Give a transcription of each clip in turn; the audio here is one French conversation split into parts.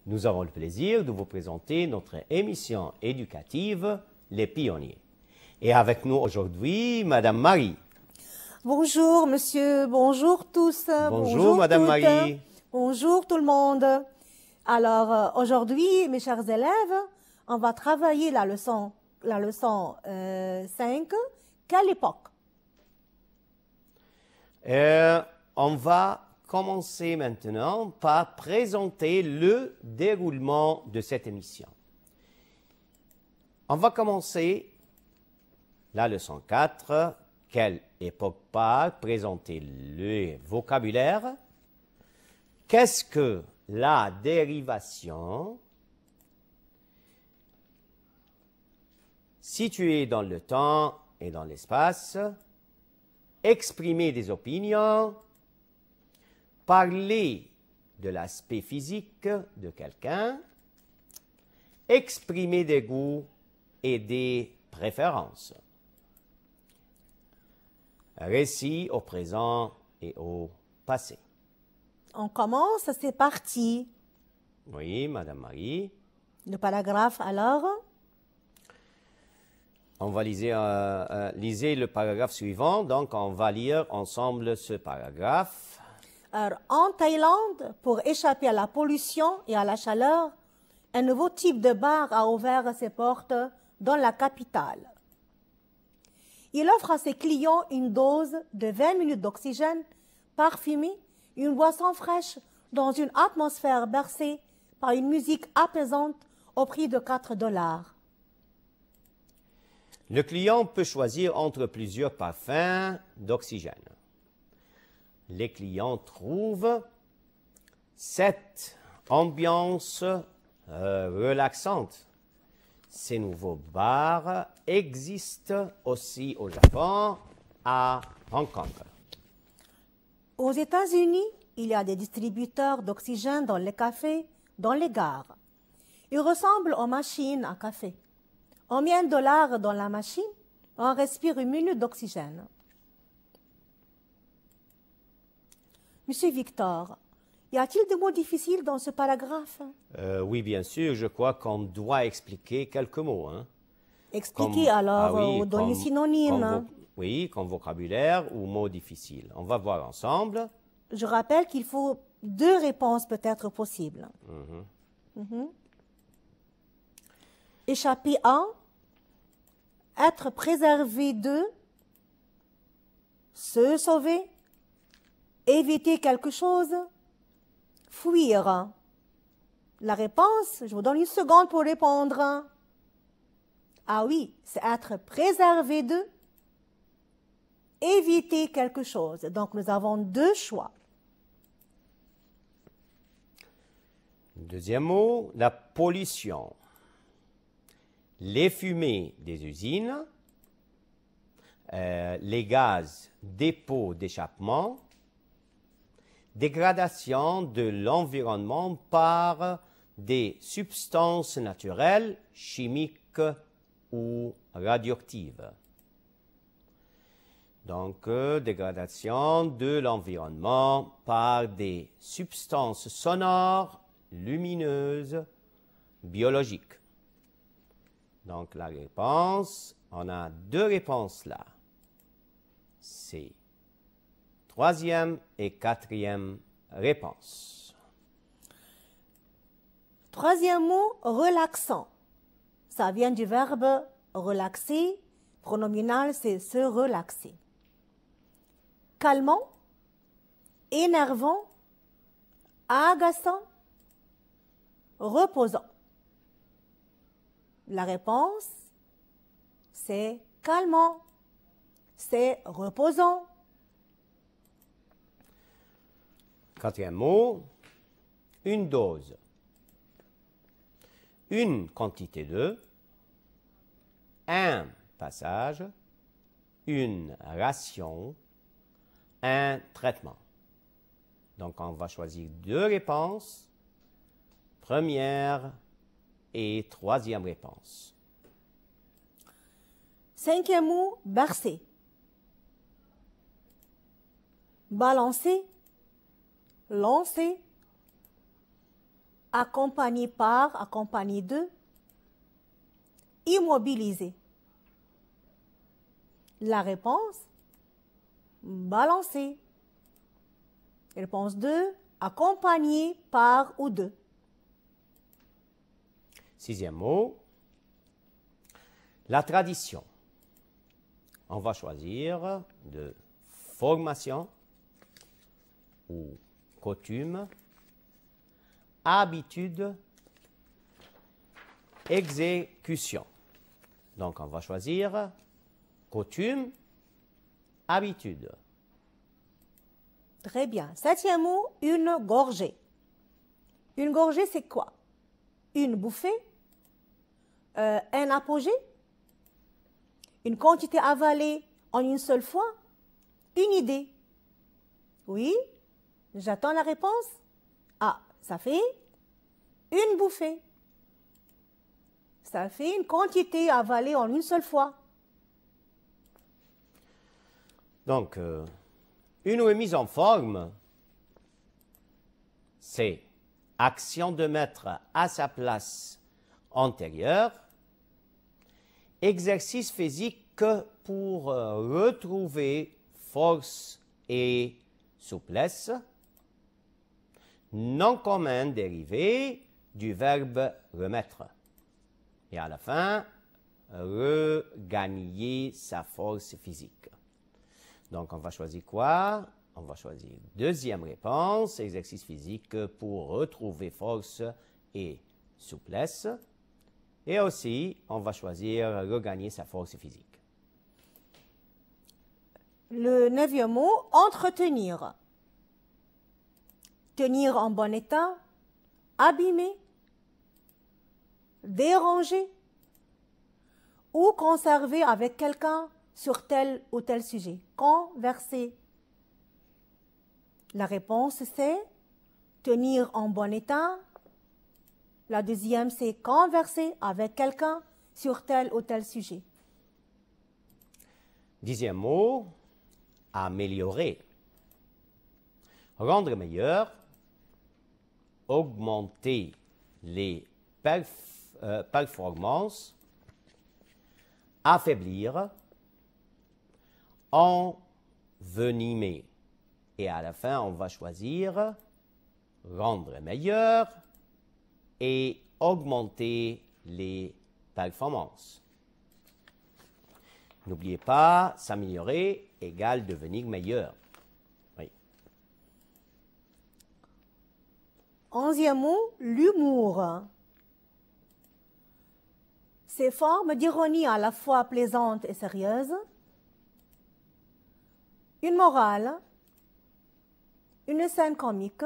Nous avons le plaisir de vous présenter notre émission éducative Les Pionniers. Et avec nous aujourd'hui, Madame Marie. Bonjour monsieur, bonjour tous. Bonjour Madame toutes. Marie. Bonjour tout le monde. Alors aujourd'hui, mes chers élèves, on va travailler la leçon 5. Quelle époque? On va commencer maintenant par présenter le déroulement de cette émission. On va commencer la leçon 4, quelle époque par, présenter le vocabulaire, qu'est-ce que la dérivation, située dans le temps et dans l'espace, exprimer des opinions, parler de l'aspect physique de quelqu'un, exprimer des goûts et des préférences. Récit au présent et au passé. On commence, c'est parti. Oui, Madame Marie. Le paragraphe alors? On va lisez le paragraphe suivant, donc on va lire ensemble ce paragraphe. Alors, en Thaïlande, pour échapper à la pollution et à la chaleur, un nouveau type de bar a ouvert ses portes dans la capitale. Il offre à ses clients une dose de 20 minutes d'oxygène parfumé, une boisson fraîche dans une atmosphère bercée par une musique apaisante au prix de $4. Le client peut choisir entre plusieurs parfums d'oxygène. Les clients trouvent cette ambiance relaxante. Ces nouveaux bars existent aussi au Japon, à Hong Kong. Aux États-Unis, il y a des distributeurs d'oxygène dans les cafés, dans les gares. Ils ressemblent aux machines à café. On met $1 dans la machine, on respire 1 minute d'oxygène. Monsieur Victor, y a-t-il des mots difficiles dans ce paragraphe? Oui, bien sûr, je crois qu'on doit expliquer quelques mots. Hein. Expliquez alors, ou donner synonyme. Oui, comme vocabulaire ou mots difficiles. On va voir ensemble. Je rappelle qu'il faut 2 réponses peut-être possibles. Échapper à, être préservé de, se sauver, éviter quelque chose, fuir. La réponse, je vous donne 1 seconde pour répondre. Ah oui, c'est être préservé de, éviter quelque chose. Donc, nous avons 2 choix. Deuxième mot, la pollution. Les fumées des usines, les gaz dépôts d'échappement, dégradation de l'environnement par des substances naturelles, chimiques ou radioactives. Donc, dégradation de l'environnement par des substances sonores, lumineuses, biologiques. Donc, la réponse, on a 2 réponses là. C'est 3e et 4e réponse. 3e mot, relaxant. Ça vient du verbe relaxer. Pronominal, c'est se relaxer. Calmant, énervant, agaçant, reposant. La réponse, c'est calmant, c'est reposant. 4e mot, une dose. Une quantité de, un passage, une ration, un traitement. Donc, on va choisir 2 réponses, 1re et 3e réponse. 5e mot, bercer. Balancer, lancer, accompagné par, accompagné de, immobilisé. La réponse, balancé. Réponse 2, accompagné par ou de. Sixième mot, la tradition. On va choisir de formation ou coutume, habitude, exécution. Donc, on va choisir coutume, habitude. Très bien. Septième mot, une gorgée. Une gorgée, c'est quoi? Une bouffée, un apogée, une quantité avalée en une seule fois, une idée. Oui, j'attends la réponse. Ah, ça fait une bouffée. Ça fait une quantité avalée en une seule fois. Donc, une remise en forme, c'est action de mettre à sa place antérieure, exercice physique pour retrouver force et souplesse, nom commun dérivé du verbe remettre. Et à la fin, regagner sa force physique. Donc, on va choisir quoi? On va choisir deuxième réponse, exercice physique pour retrouver force et souplesse. Et aussi, on va choisir regagner sa force physique. Le neuvième mot, entretenir. Tenir en bon état, abîmer, déranger ou conserver avec quelqu'un sur tel ou tel sujet. Converser. La réponse, c'est tenir en bon état. La deuxième, c'est converser avec quelqu'un sur tel ou tel sujet. Dixième mot, améliorer. Rendre meilleur, augmenter les performances, affaiblir, envenimer. Et à la fin, on va choisir rendre meilleur et augmenter les performances. N'oubliez pas, s'améliorer égale devenir meilleur. Oui. Onzième mot, l'humour. Ces formes d'ironie à la fois plaisantes et sérieuses. Une morale, une scène comique,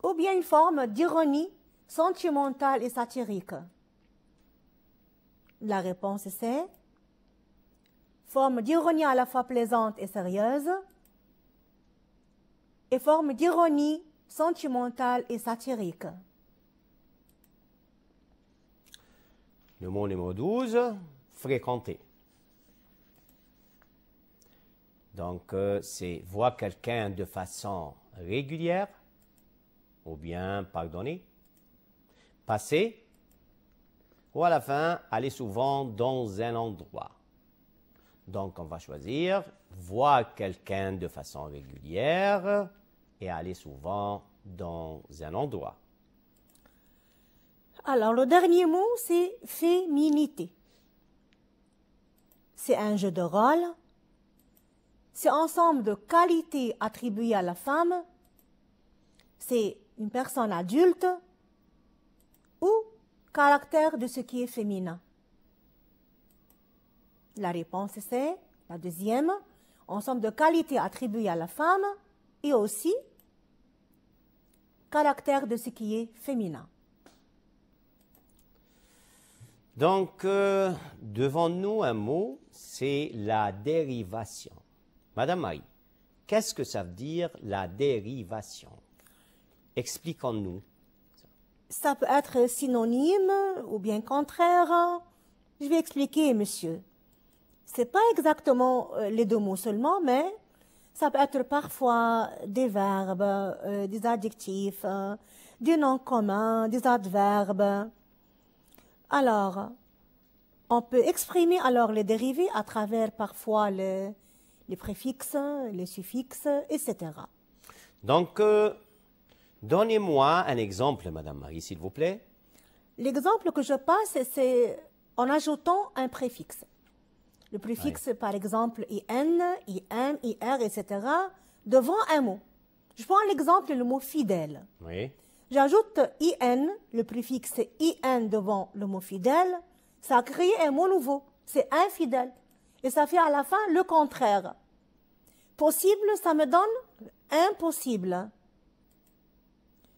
ou bien une forme d'ironie sentimentale et satirique. La réponse c'est forme d'ironie à la fois plaisante et sérieuse et forme d'ironie sentimentale et satirique. Le mot numéro 12, fréquenter. Donc, c'est voir quelqu'un de façon régulière, ou bien pardonner, passer, ou à la fin, aller souvent dans un endroit. Donc, on va choisir voir quelqu'un de façon régulière et aller souvent dans un endroit. Alors, le dernier mot, c'est féminité. C'est un jeu de rôle. C'est un ensemble de qualités attribuées à la femme. C'est une personne adulte ou caractère de ce qui est féminin. La réponse c'est la deuxième, ensemble de qualités attribuées à la femme et aussi caractère de ce qui est féminin. Donc, devant nous, un mot, c'est la dérivation. Madame Marie, qu'est-ce que ça veut dire la dérivation? Expliquons-nous. Ça peut être synonyme ou bien contraire. Je vais expliquer, monsieur. Ce n'est pas exactement les deux mots seulement, mais ça peut être parfois des verbes, des adjectifs, des noms communs, des adverbes. Alors, on peut exprimer alors les dérivés à travers parfois les préfixes, les suffixes, etc. Donc, donnez-moi un exemple, Madame Marie, s'il vous plaît. L'exemple que je passe, c'est en ajoutant un préfixe. Le préfixe, par exemple, IN, IM, IR, etc., devant un mot. Je prends l'exemple, le mot fidèle. Oui. J'ajoute IN, le préfixe IN devant le mot fidèle, ça a créé un mot nouveau, c'est infidèle. Et ça fait à la fin le contraire. Possible, ça me donne impossible.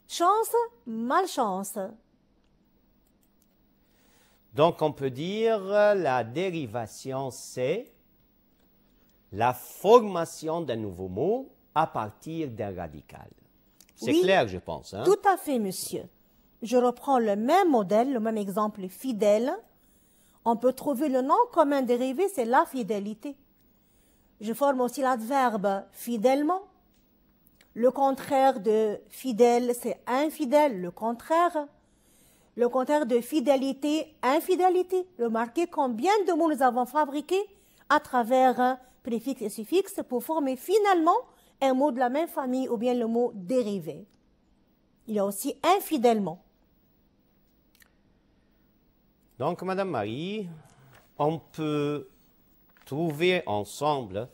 Chance, malchance. Donc, on peut dire la dérivation, c'est la formation d'un nouveau mot à partir d'un radical. C'est Oui, clair, je pense. Hein? Tout à fait, monsieur. Je reprends le même modèle, le même exemple fidèle. On peut trouver le nom commun dérivé, c'est la fidélité. Je forme aussi l'adverbe fidèlement. Le contraire de fidèle, c'est infidèle, le contraire. Le contraire de fidélité, infidélité. Remarquez combien de mots nous avons fabriqués à travers préfixe et suffixe pour former finalement un mot de la même famille ou bien le mot dérivé. Il y a aussi infidèlement. Donc, Madame Marie, on peut trouver ensemble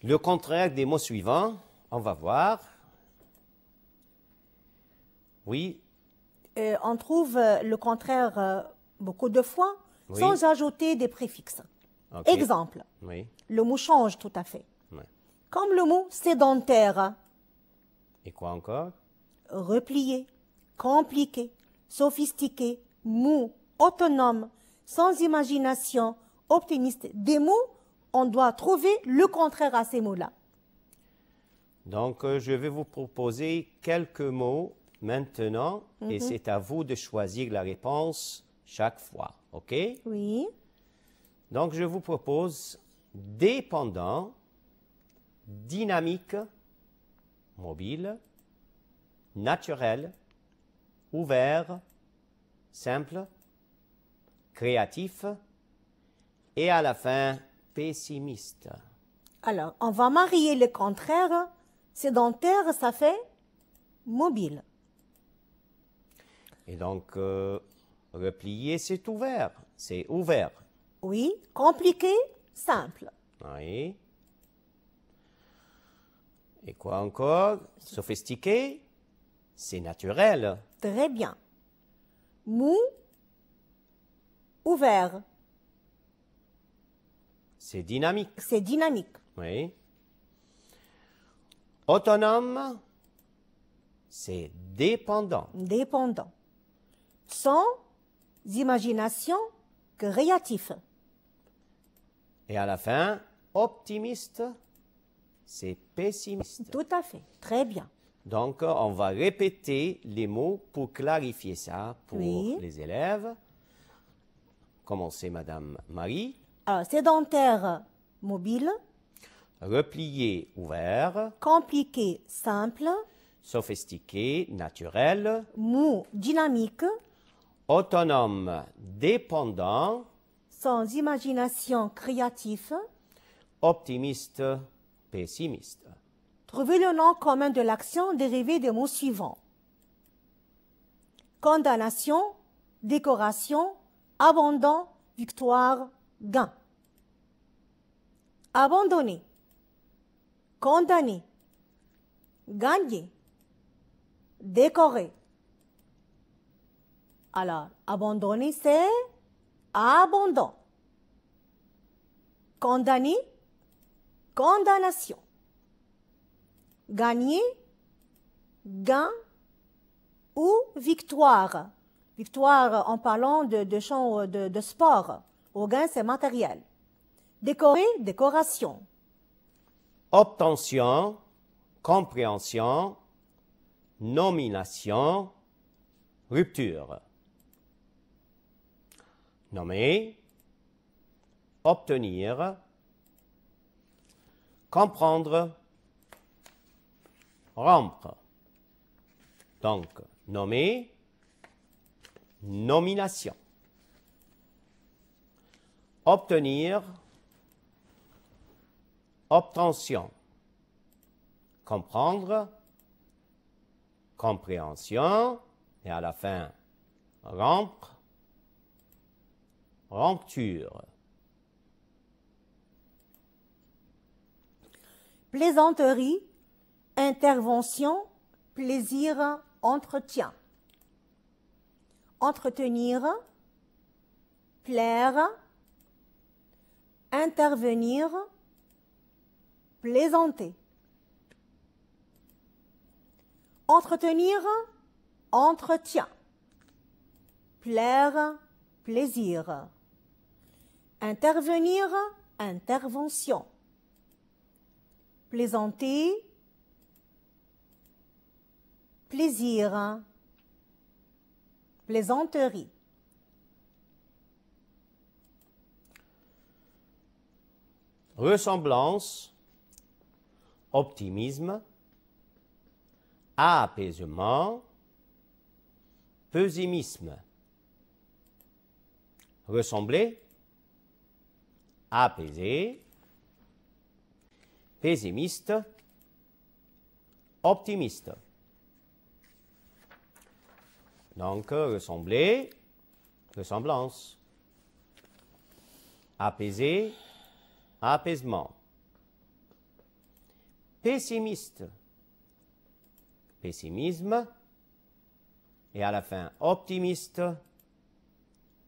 le contraire des mots suivants. On va voir. Oui. On trouve le contraire beaucoup de fois Oui. sans ajouter des préfixes. Ok. Exemple, Oui. le mot change tout à fait. Oui. Comme le mot sédentaire, Et quoi encore? replié, compliqué, sophistiqué, mou, autonome, sans imagination, optimiste. Des mots, on doit trouver le contraire à ces mots-là. Donc, je vais vous proposer quelques mots maintenant et c'est à vous de choisir la réponse chaque fois. OK? Oui, Donc, je vous propose dépendant, dynamique, mobile, naturel, ouvert, simple, créatif et à la fin pessimiste. alors on va marier le contraire. Sédentaire, ça fait mobile. Et donc, replié, c'est ouvert. C'est ouvert. Oui, compliqué, simple. Oui. Et quoi encore? Sophistiqué, c'est naturel. Très bien. Mou, ouvert, C'est dynamique. c'est dynamique. Oui. Autonome, c'est dépendant. Dépendant. Sans imagination, créatif. Et à la fin, optimiste, c'est pessimiste. Tout à fait. Très bien. Donc, on va répéter les mots pour clarifier ça pour Oui. les élèves. Commencez, Madame Marie. Alors, sédentaire, mobile. Replié, ouvert. Compliqué, simple. Sophistiqué, naturel. Mou, dynamique. Autonome, dépendant. Sans imagination, créatif. Optimiste, pessimiste. Trouvez le nom commun de l'action dérivée des mots suivants. Condamnation, décoration, abandon, victoire, gain. Abandonner, condamner, gagner, décorer. Alors, abandonner, c'est abandon. Condamner, condamnation. Gagner, gain ou victoire. Victoire en parlant de champ de sport. Au gain, c'est matériel. Décorer, décoration. Obtention, compréhension, nomination, rupture. Nommer, obtenir, comprendre, rompre. Donc, Nommer, nomination. Obtenir, obtention. Comprendre, compréhension. Et à la fin, rompre, rupture. Plaisanterie, intervention, plaisir, entretien. Entretenir, plaire, intervenir, plaisanter. Entretenir, entretien. Plaire, plaisir. Intervenir, intervention. Plaisanter, plaisir. Plaisanterie. Ressemblance, optimisme, apaisement, pessimisme. Ressembler, apaiser, pessimiste, optimiste. Donc, ressembler, ressemblance. Apaiser, apaisement. Pessimiste, pessimisme. Et à la fin, optimiste,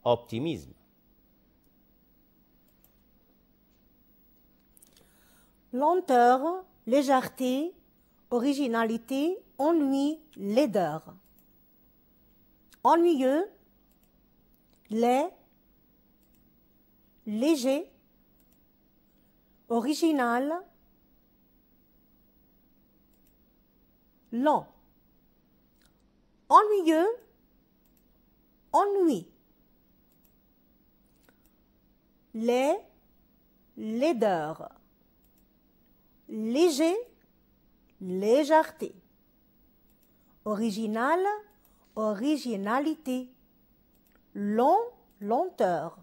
optimisme. Lenteur, légèreté, originalité, ennui, laideur. Ennuyeux, laid, léger, original, lent. Ennuyeux, ennui. Laid, laideur. Léger, légèreté. Original, originalité. Long, lenteur.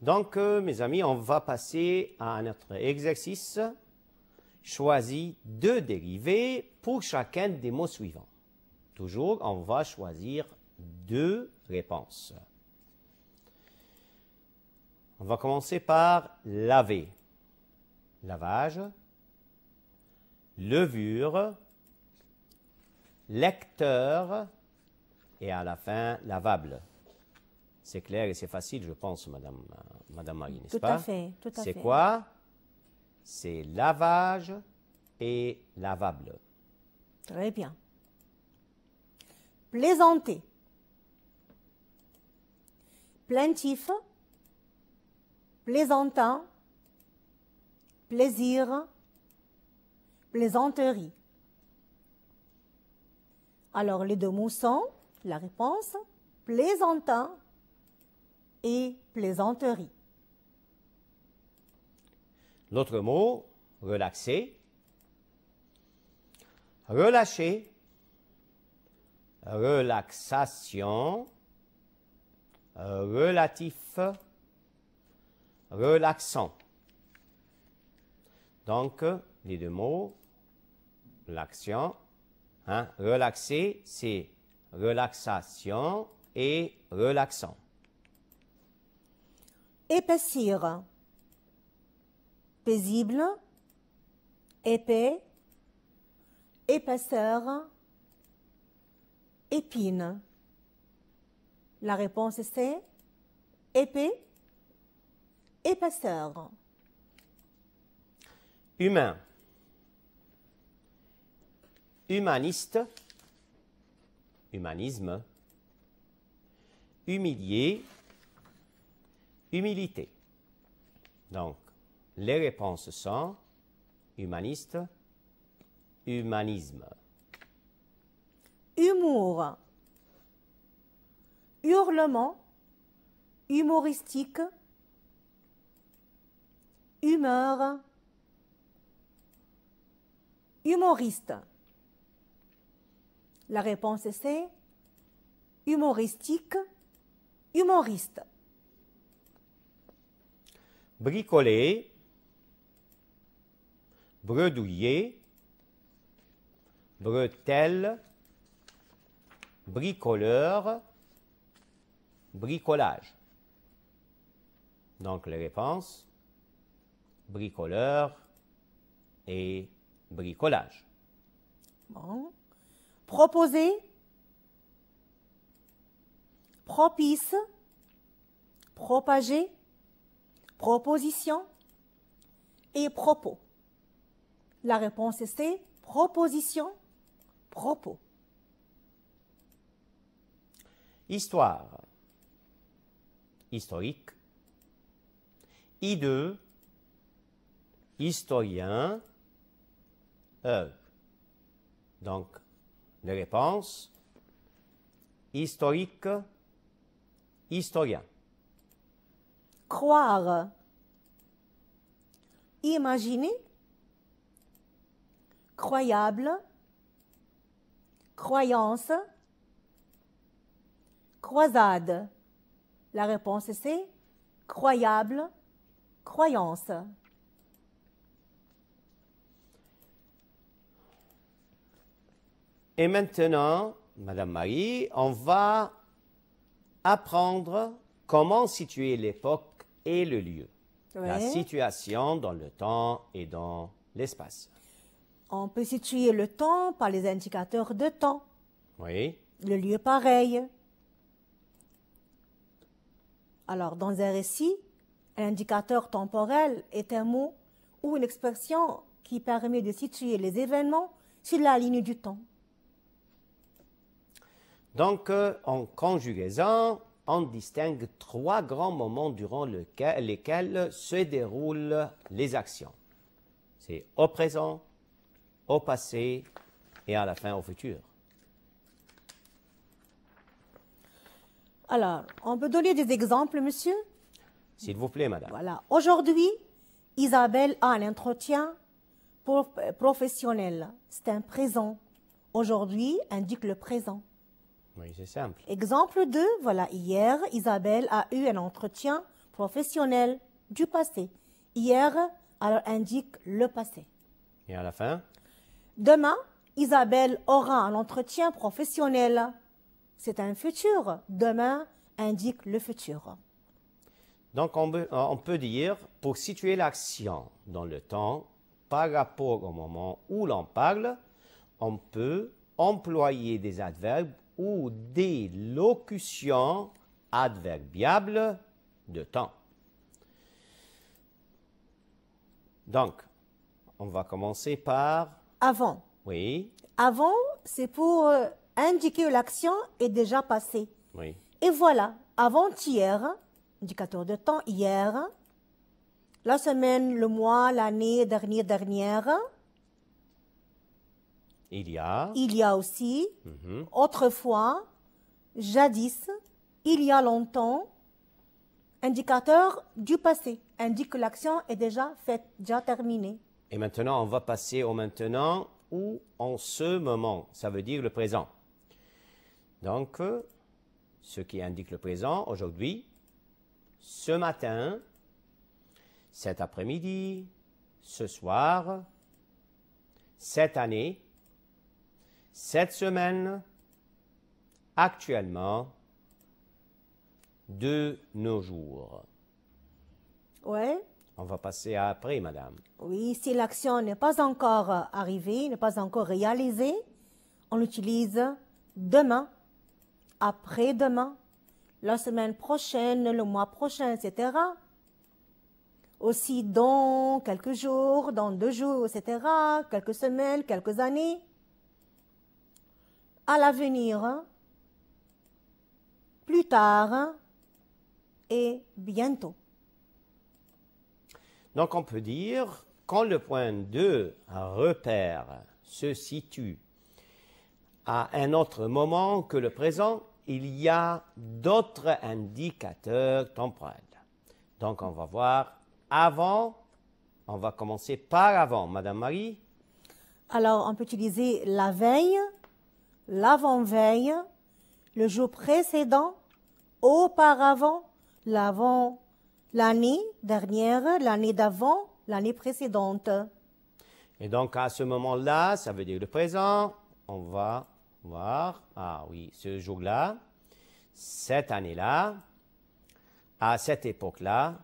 Donc, mes amis, on va passer à notre exercice. Choisis deux dérivés pour chacun des mots suivants. Toujours, on va choisir deux réponses. On va commencer par laver. Lavage, levure, lecteur et à la fin, lavable. C'est clair et c'est facile, je pense, Madame Marie, n'est-ce pas? Tout à fait, tout à fait. C'est quoi? C'est lavage et lavable. Très bien. Plaisanter. Plaintif, plaisantin, plaisir, plaisanterie. Alors, les deux mots sont, la réponse, plaisantin et plaisanterie. L'autre mot, relaxer, relâcher, relaxation, relatif, relaxant. Donc, les deux mots, l'action, relaxer, c'est relaxation et relaxant. Épaissir. Paisible, épais, épaisseur, épine. La réponse c'est épais, épaisseur. Humain, humaniste, humanisme, humilié, humilité. Donc, les réponses sont humaniste, humanisme. Humour. Hurlement, humoristique, humeur, humoriste. La réponse est C. Humoristique, humoriste. Bricoler, bredouiller, bretelle, bricoleur, bricolage. Donc les réponses, bricoleur et bricolage. Bon. Proposer, propice, propager, proposition et propos. La réponse est C. Proposition, propos. Histoire, historique, hideux, historien, œuvre. Donc, les réponses, historique, historien. Croire, imaginer, croyable, croyance, croisade. La réponse est C. Croyable, croyance. Et maintenant, Madame Marie, on va apprendre comment situer l'époque et le lieu. La Oui. situation dans le temps et dans l'espace. On peut situer le temps par les indicateurs de temps. Oui. Le lieu pareil. Alors, dans un récit, un indicateur temporel est un mot ou une expression qui permet de situer les événements sur la ligne du temps. Donc, en conjugaison, on distingue trois grands moments durant lesquels se déroulent les actions. C'est au présent, au passé et à la fin au futur. Alors, on peut donner des exemples, monsieur? S'il vous plaît, madame. Voilà. Aujourd'hui, Isabelle a un entretien professionnel. C'est un présent. Aujourd'hui indique le présent. Oui, c'est simple. Exemple 2, voilà, hier, Isabelle a eu un entretien professionnel du passé. Hier, alors indique le passé. Et à la fin? Demain, Isabelle aura un entretien professionnel. C'est un futur. Demain indique le futur. Donc, on peut dire, pour situer l'action dans le temps, par rapport au moment où l'on parle, on peut employer des adverbes ou des locutions adverbiables de temps. Donc, on va commencer par... Avant. Oui, Avant, c'est pour indiquer que l'action est déjà passée. oui. Et voilà, avant-hier, indicateur de temps, hier, la semaine, le mois, l'année, dernière. Il y a aussi, autrefois, jadis, il y a longtemps, indicateur du passé, indique que l'action est déjà faite, déjà terminée. Et maintenant, on va passer au maintenant ou en ce moment. Ça veut dire le présent. Donc, ce qui indique le présent, aujourd'hui, ce matin, cet après-midi, ce soir, cette année, cette semaine, actuellement, de nos jours. Ouais. On va passer à après, madame. Oui, si l'action n'est pas encore arrivée, n'est pas encore réalisée, on utilise demain, après-demain, la semaine prochaine, le mois prochain, etc. Aussi dans quelques jours, dans 2 jours, etc., quelques semaines, quelques années. À l'avenir, plus tard et bientôt. Donc, on peut dire, quand le point de repère se situe à un autre moment que le présent, il y a d'autres indicateurs temporels. Donc, on va voir avant. On va commencer par avant. Madame Marie? Alors, on peut utiliser la veille, l'avant-veille, le jour précédent, auparavant, l'année dernière, l'année d'avant, l'année précédente. Et donc, à ce moment-là, ça veut dire le présent. On va voir, ah oui, ce jour-là, cette année-là, à cette époque-là.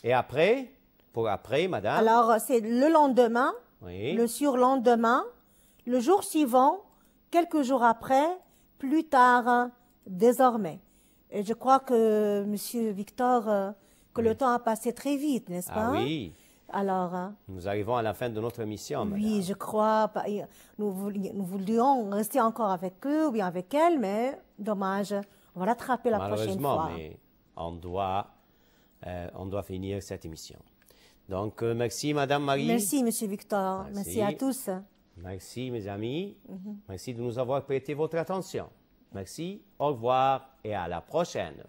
Et après, pour après, madame. Alors, c'est le lendemain, Oui. le surlendemain, le jour suivant, quelques jours après, plus tard, désormais. Et je crois que, Monsieur Victor, que le temps a passé très vite, n'est-ce pas? Ah oui. Alors, Nous arrivons à la fin de notre mission, madame. oui, je crois, nous voulions rester encore avec eux ou bien avec elle, mais dommage, on va l'attraper la prochaine Malheureusement, fois. mais on doit finir cette émission. Donc, merci, Madame Marie. Merci, Monsieur Victor. Merci. Merci à tous. Merci, mes amis. Merci de nous avoir prêté votre attention. Merci, au revoir et à la prochaine.